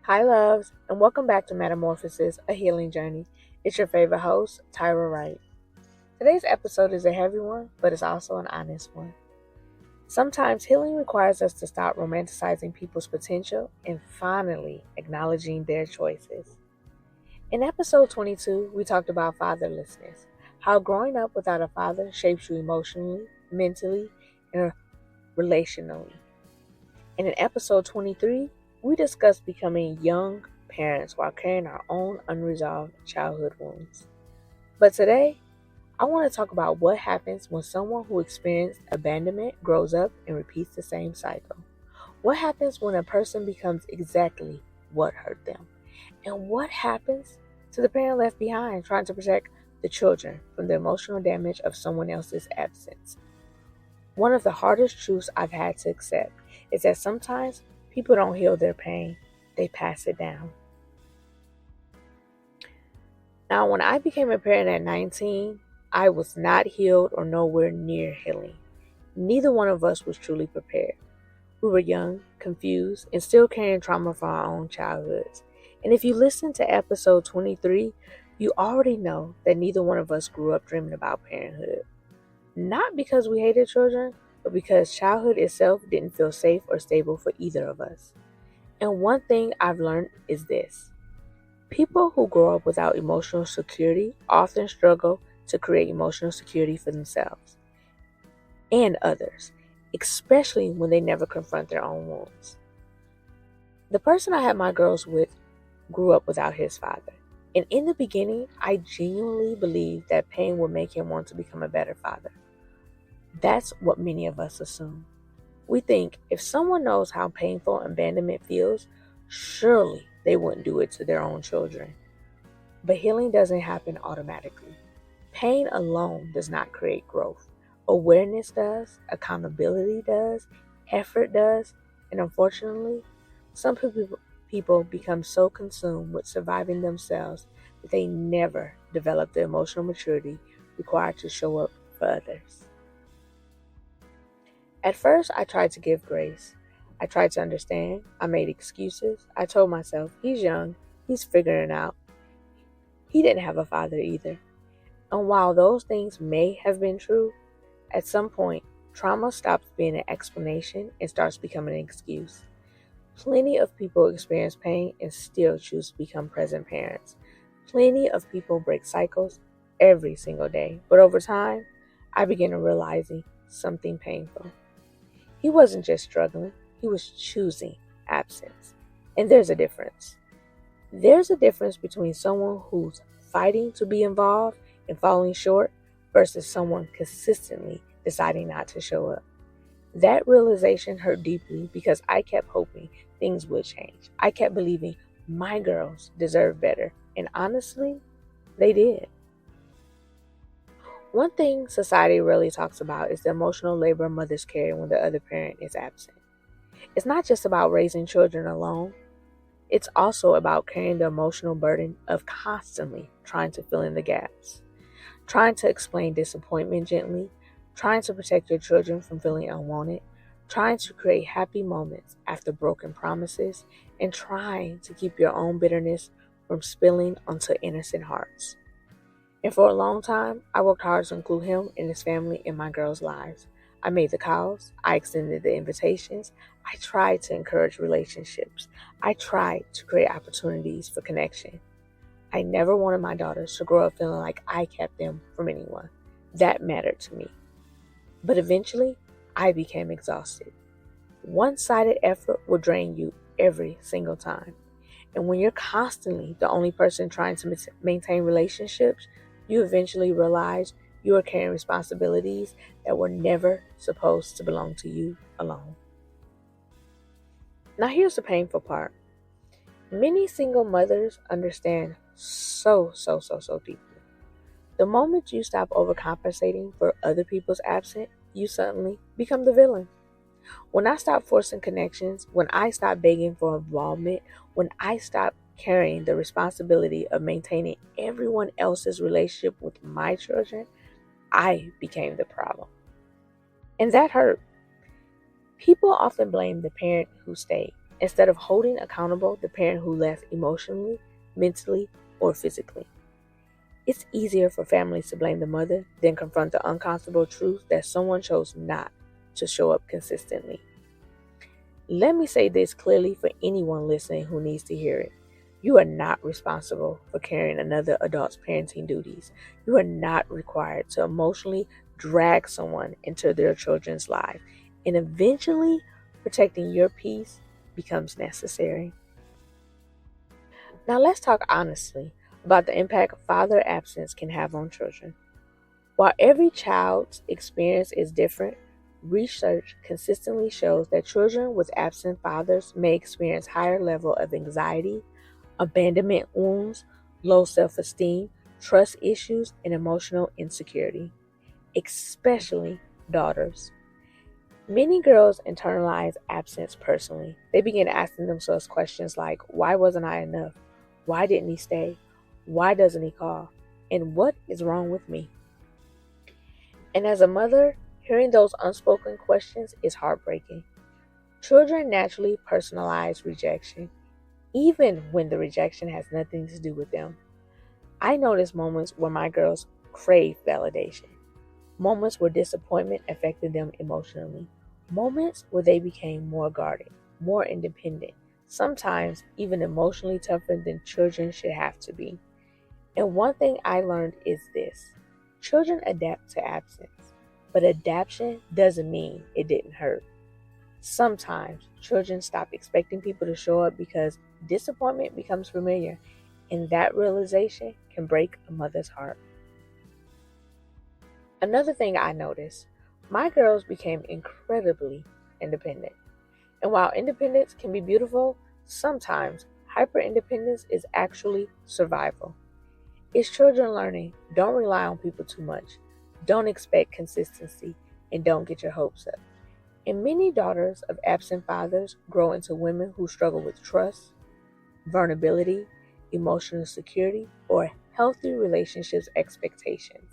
Hi, loves, and welcome back to Metamorphosis, a healing journey. It's your favorite host, Tyra Wright. Today's episode is a heavy one, but it's also an honest one. Sometimes healing requires us to stop romanticizing people's potential and finally acknowledging their choices. In episode 22, we talked about fatherlessness, how growing up without a father shapes you emotionally, mentally, and relationally. And in episode 23, we discussed becoming young parents while carrying our own unresolved childhood wounds. But today, I want to talk about what happens when someone who experienced abandonment grows up and repeats the same cycle. What happens when a person becomes exactly what hurt them? And what happens to the parent left behind trying to protect the children from the emotional damage of someone else's absence? One of the hardest truths I've had to accept is that sometimes people don't heal their pain, they pass it down. Now, when I became a parent at 19, I was not healed or nowhere near healing. Neither one of us was truly prepared. We were young, confused, and still carrying trauma from our own childhoods. And if you listen to episode 23, you already know that neither one of us grew up dreaming about parenthood. Not because we hated children, but because childhood itself didn't feel safe or stable for either of us. And one thing I've learned is this: people who grow up without emotional security often struggle to create emotional security for themselves and others, especially when they never confront their own wounds. The person I had my girls with grew up without his father. And in the beginning, I genuinely believed that pain would make him want to become a better father. That's what many of us assume. We think if someone knows how painful abandonment feels, surely they wouldn't do it to their own children. But healing doesn't happen automatically. Pain alone does not create growth. Awareness does, accountability does, effort does, and unfortunately, some people become so consumed with surviving themselves that they never develop the emotional maturity required to show up for others. At first, I tried to give grace. I tried to understand. I made excuses. I told myself, he's young, he's figuring it out. He didn't have a father either. And while those things may have been true, at some point, trauma stops being an explanation and starts becoming an excuse. Plenty of people experience pain and still choose to become present parents. Plenty of people break cycles every single day. But over time, I began realizing something painful. He wasn't just struggling, he was choosing absence. And there's a difference. There's a difference between someone who's fighting to be involved and falling short versus someone consistently deciding not to show up. That realization hurt deeply because I kept hoping things would change. I kept believing my girls deserve better. And honestly, they did. One thing society rarely talks about is the emotional labor mothers carry when the other parent is absent. It's not just about raising children alone. It's also about carrying the emotional burden of constantly trying to fill in the gaps, trying to explain disappointment gently, trying to protect your children from feeling unwanted, trying to create happy moments after broken promises, and trying to keep your own bitterness from spilling onto innocent hearts. And for a long time, I worked hard to include him and his family in my girls' lives. I made the calls, I extended the invitations, I tried to encourage relationships, I tried to create opportunities for connection. I never wanted my daughters to grow up feeling like I kept them from anyone. That mattered to me. But eventually, I became exhausted. One-sided effort will drain you every single time. And when you're constantly the only person trying to maintain relationships, you eventually realize you are carrying responsibilities that were never supposed to belong to you alone. Now, here's the painful part. Many single mothers understand so deeply. The moment you stop overcompensating for other people's absence, you suddenly become the villain. When I stop forcing connections, when I stop begging for involvement, when I stop carrying the responsibility of maintaining everyone else's relationship with my children, I became the problem. And that hurt. People often blame the parent who stayed. instead of holding accountable the parent who left emotionally, mentally, or physically. It's easier for families to blame the mother than confront the uncomfortable truth that someone chose not to show up consistently. Let me say this clearly for anyone listening who needs to hear it. You are not responsible for carrying another adult's parenting duties. You are not required to emotionally drag someone into their children's life. And eventually, protecting your peace becomes necessary. Now, let's talk honestly about the impact father absence can have on children. While every child's experience is different, research consistently shows that children with absent fathers may experience higher level of anxiety, abandonment wounds, low self-esteem, trust issues, and emotional insecurity, especially daughters. Many girls internalize absence personally. They begin asking themselves questions like, why wasn't I enough? Why didn't he stay? Why doesn't he call? And what is wrong with me? And as a mother, hearing those unspoken questions is heartbreaking. Children naturally personalize rejection, even when the rejection has nothing to do with them. I notice moments where my girls crave validation, moments where disappointment affected them emotionally, moments where they became more guarded, more independent, sometimes even emotionally tougher than children should have to be. And one thing I learned is this: children adapt to absence, but adaptation doesn't mean it didn't hurt. Sometimes children stop expecting people to show up because disappointment becomes familiar, and that realization can break a mother's heart. Another thing I noticed: my girls became incredibly independent. And while independence can be beautiful, sometimes hyper independence is actually survival. It's children learning: don't rely on people too much, don't expect consistency, and don't get your hopes up. And many daughters of absent fathers grow into women who struggle with trust, vulnerability, emotional security, or healthy relationships expectations.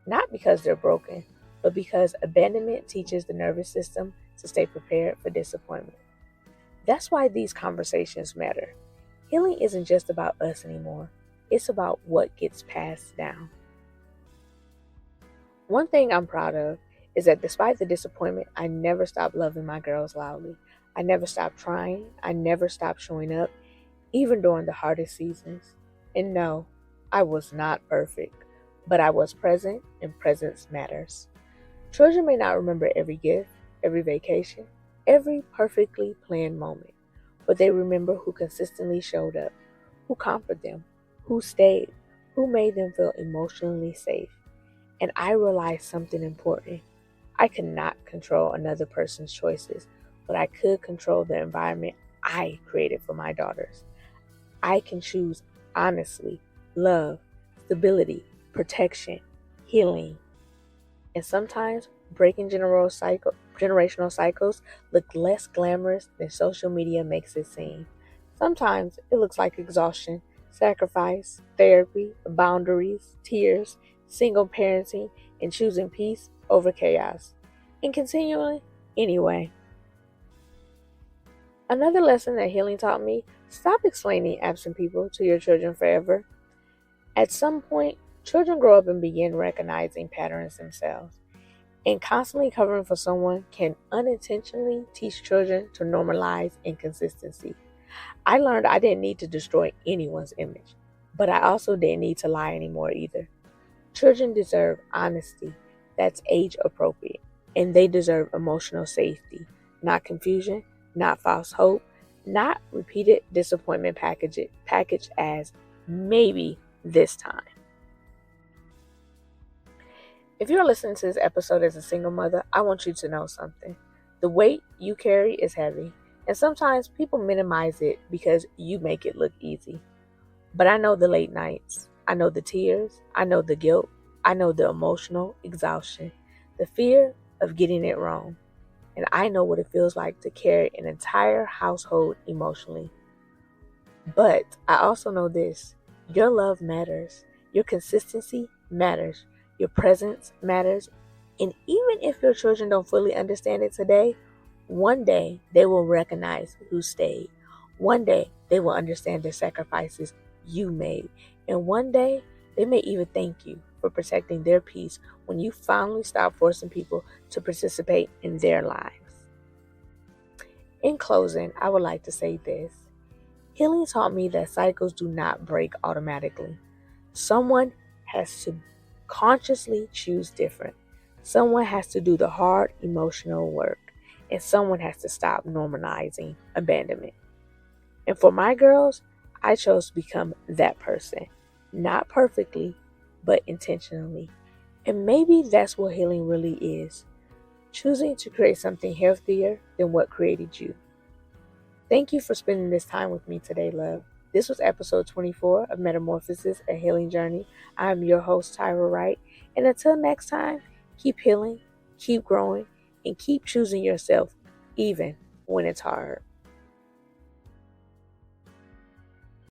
Not because they're broken, but because abandonment teaches the nervous system to stay prepared for disappointment. That's why these conversations matter. Healing isn't just about us anymore, it's about what gets passed down. One thing I'm proud of is that despite the disappointment, I never stopped loving my girls loudly. I never stopped trying. I never stopped showing up, even during the hardest seasons. And no, I was not perfect, but I was present, and presence matters. Children may not remember every gift, every vacation, every perfectly planned moment, but they remember who consistently showed up, who comforted them, who stayed, who made them feel emotionally safe. And I realized something important. I could not control another person's choices, but I could control the environment I created for my daughters. I can choose honestly, love, stability, protection, healing. And sometimes breaking generational cycles look less glamorous than social media makes it seem. Sometimes it looks like exhaustion, sacrifice, therapy, boundaries, tears, single parenting, and choosing peace over chaos. And continually, anyway. Another lesson that healing taught me: stop explaining absent people to your children forever. At some point, children grow up and begin recognizing patterns themselves. And constantly covering for someone can unintentionally teach children to normalize inconsistency. I learned I didn't need to destroy anyone's image, but I also didn't need to lie anymore either. Children deserve honesty that's age appropriate, and they deserve emotional safety, not confusion, not false hope, not repeated disappointment packaged as maybe this time. If you're listening to this episode as a single mother, I want you to know something. The weight you carry is heavy, and sometimes people minimize it because you make it look easy. But I know the late nights, I know the tears, I know the guilt, I know the emotional exhaustion, the fear of getting it wrong, and I know what it feels like to carry an entire household emotionally. But I also know this: your love matters, your consistency matters, your presence matters, and even if your children don't fully understand it today, One day they will recognize who stayed. One day they will understand the sacrifices you made. And one day they may even thank you for protecting their peace when you finally stop forcing people to participate in their lives. In closing, I would like to say this. Healing taught me that cycles do not break automatically. Someone has to consciously choose different. Someone has to do the hard emotional work. And someone has to stop normalizing abandonment. And for my girls, I chose to become that person. Not perfectly, but intentionally. And maybe that's what healing really is. Choosing to create something healthier than what created you. Thank you for spending this time with me today, love. This was episode 24 of Metamorphosis, a Healing Journey. I am your host, Tyra Wright. And until next time, keep healing, keep growing, and keep choosing yourself, even when it's hard.